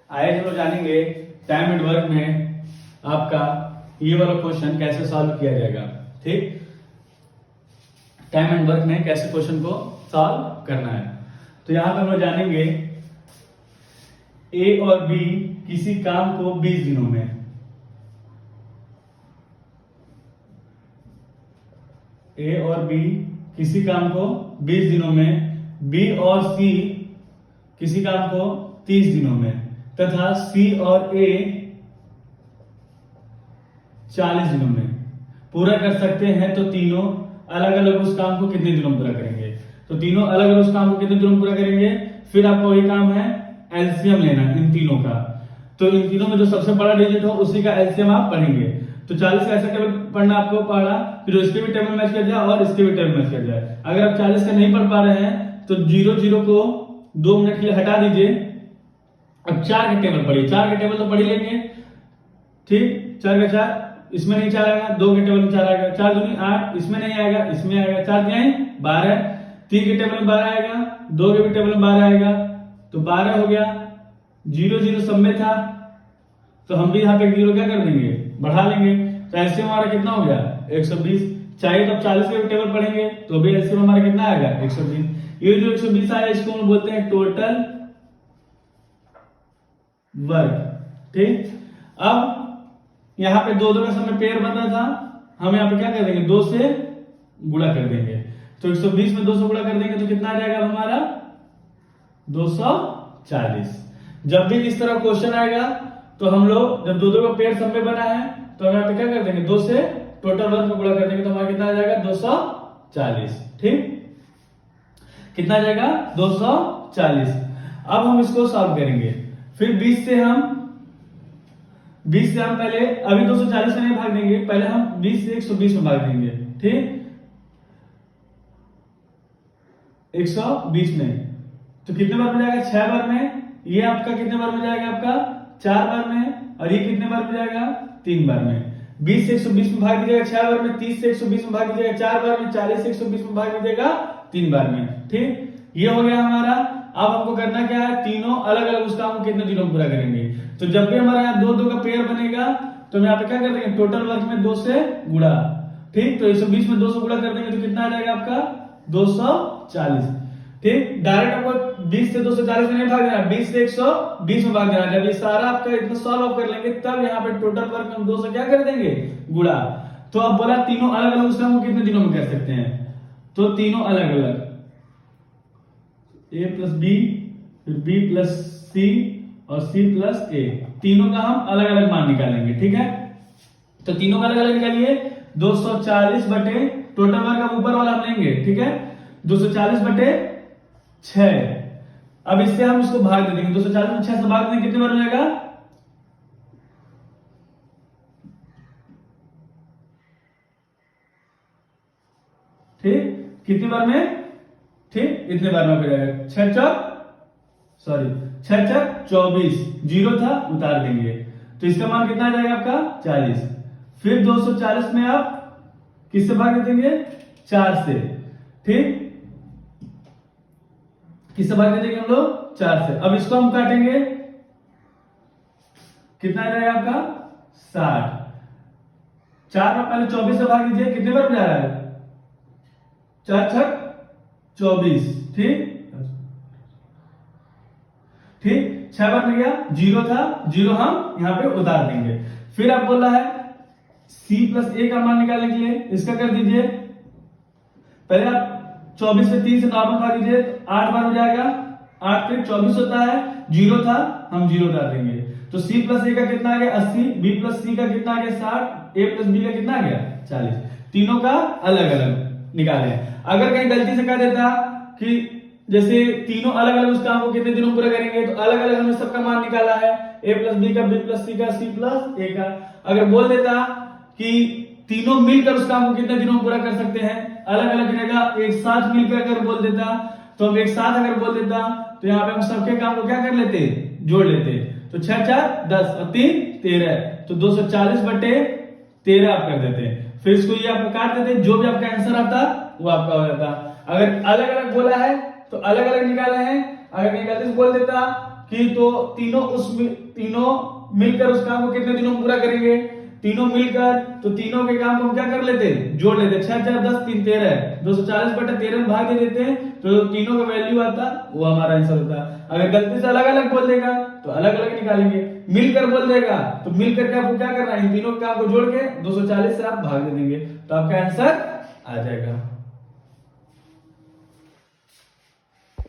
आइए हम लोग जानेंगे टाइम एंड वर्क में आपका ये वाला क्वेश्चन कैसे सॉल्व किया जाएगा। ठीक, टाइम एंड वर्क में कैसे क्वेश्चन को सॉल्व करना है। तो यहां पे हम लोग जानेंगे ए और बी किसी काम को 20 दिनों में, ए और बी किसी काम को 20 दिनों में, बी और सी किसी काम को 30 दिनों में तथा सी और ए 40 दिनों में पूरा कर सकते हैं। तो तीनों अलग अलग उस काम को कितने दिनों में पूरा करेंगे? तो तीनों अलग अलग उस काम को कितने दिनों में पूरा करेंगे? फिर आपको वही काम है एलसीएम लेना इन तीनों का। तो इन तीनों में जो सबसे बड़ा डिजिट हो उसी का एलसीएम आप पढ़ेंगे। तो 40 का ऐसा टेबल पढ़ना आपको पड़ा, फिर इसके भी टेबल मैच कर जाए और इसके भी टेबल मैच कर जाए। अगर आप 40 का नहीं पढ़ पा रहे हैं तो 0 को 2 मिनट के लिए हटा दीजिए। अब 4 का टेबल पढ़िए, 4 का टेबल तो पढ़ ही लेंगे। ठीक, 4 का 4 इसमें नहीं 4 आएगा, 2 के टेबल में 4 आएगा, 4 दूनी 8 इसमें नहीं आएगा, इसमें आएगा, 4 क्या है 12, 3 के टेबल में 12 आएगा, 2 के भी टेबल में 12 आएगा, तो 12 हो गया। 0 सब में था तो हम भी यहाँ पे 0 क्या कर देंगे, बढ़ा लेंगे। तो एलसीएम हमारा कितना हो गया 120। चाहिए तो अब 40 के भी टेबल पढ़ेंगे तो भी एलसीएम हमारा कितना आएगा 120। ये जो 120 आया इसको हम बोलते हैं टोटल वर्क। ठीक, अब यहाँ पे 2 का समय पेयर बन रहा था, हम यहाँ पे क्या कर देंगे 2 से गुणा कर देंगे। तो 120 में 2 से गुणा कर देंगे तो कितना आ जाएगा हमारा 240। जब भी इस तरह क्वेश्चन आएगा तो हम लोग जब 2 का पेयर सब में बना है तो हम यहाँ पे क्या कर देंगे 2 से टोटल वर्क में गुणा कर देंगे तो हमारा कितना आ जाएगा 240। ठीक, कितना आ जाएगा 240। अब हम इसको सॉल्व करेंगे। फिर 20 से हम पहले अभी 240 में नहीं भाग देंगे, पहले हम 20 से 120 में भाग देंगे। ठीक, 120 में तो कितने बार में जाएगा 6 बार में। ये आपका कितने बार में जाएगा आपका 4 बार में, और ये कितने बार में जाएगा 3 बार में। 20 से 120 में भाग दीजिएगा 6 बार में, 30 से 120 में भाग दीजिएगा 4 बार में, 40 से 120 में भाग दीजिएगा 3 बार में। ठीक, ये हो गया हमारा। अब हमको करना क्या है, तीनों अलग अलग उस काम को कितने दिनों में पूरा करेंगे। तो जब भी हमारे यहाँ 2 का पेयर बनेगा तो हम यहाँ पे क्या कर देंगे टोटल वर्क में 2 से गुणा। ठीक, तो 120 में 2 से गुणा कर देंगे तो कितना आ जाएगा आपका 240। ठीक, डायरेक्ट आपको 20 से 240 में नहीं भाग देना, 20 से 120 में भाग देना। जब ये सारा आपका इतना सॉल्व ऑफ कर लेंगे तब यहाँ पे टोटल वर्क हम 2 से क्या कर देंगे गुणा। तो अब बोला तीनों अलग अलग उस काम को कितने दिनों में कर सकते हैं। तो तीनों अलग अलग a प्लस बी, फिर b प्लस सी और c प्लस a, तीनों का हम अलग अलग मान निकालेंगे। ठीक है, तो तीनों का अलग अलग निकालिए। 240 बटे टोटल वर्क अब ऊपर वाला हम लेंगे। ठीक है, 240 बटे 6। अब इससे हम इसको भाग दे देंगे, 240 में 6 से भाग देंगे कितने बार हो जाएगा, ठीक कितने बार में, ठीक इतने बार में हो जाएगा। 6 चक 24, 0 था उतार देंगे तो इसका मान कितना आ जाएगा आपका 40। फिर 240 में आप किससे भाग देंगे 4 से। ठीक, किससे भाग देंगे हम लोग 4 से। अब इसको हम काटेंगे, कितना आ जाएगा आपका 60। 4 में पहले 24 से भाग दीजिए, कितने बार जा रहा है 4 छक 24। ठीक, 6 बार में गया, 0 था, 0 हम यहां पे उतार देंगे। फिर आप बोल रहा है c प्लस a का मान निकालने के लिए इसका कर दीजिए। पहले आप 24 से 3 से नॉर्मल भाग दीजिए, 8 बार हो जाएगा, 8 पे 24 होता है, 0 था हम 0 उतार देंगे। तो c प्लस a का कितना आ गया 80, b प्लस c का कितना आ गया 60, a प्लस b का कितना आ गया 40। तीनों का अलग अलग निकाले। अगर कहीं गलती से कह देता कि जैसे तीनों अलग अलग उस काम को कितने दिनों पूरा करेंगे, तो अलग अलग हमने सबका मान निकाला है, a प्लस b का, b प्लस c का, c प्लस a का। अगर बोल देता कि तीनों मिलकर उस काम को कितने दिनों में पूरा कर सकते हैं, अलग अलग जगह एक साथ मिलकर अगर बोल देता, तो हम एक साथ अगर बोल देता तो यहाँ पे हम सबके काम को क्या कर लेते जोड़ लेते। तो 6 4 10 और 3 13, तो 240 बटे 13 आप कर देते। फिर इसको ये आप काट देते, जो भी आपका आंसर आता वो आपका हो जाता। अगर अलग अलग बोला है तो अलग अलग निकाले हैं, अगर कहीं गलती से बोल देता कि तो तीनों मिलकर उस काम को कितने दिनों में पूरा करेंगे, तीनों मिलकर, तो तीनों के काम को हम क्या कर लेते हैं, जोड़ लेते हैं। 6 4 10 3 13 240/13 में भाग दे देते हैं, तो तीनों का वैल्यू आता वो हमारा आंसर होता। अगर गलती से अलग अलग बोल देगा तो अलग अलग निकालेंगे, मिलकर बोल देगा तो मिलकर के आपको क्या करना है, इन तीनों काम को जोड़ के 240 से आप भाग दे देंगे, तो आपका आंसर आ जाएगा।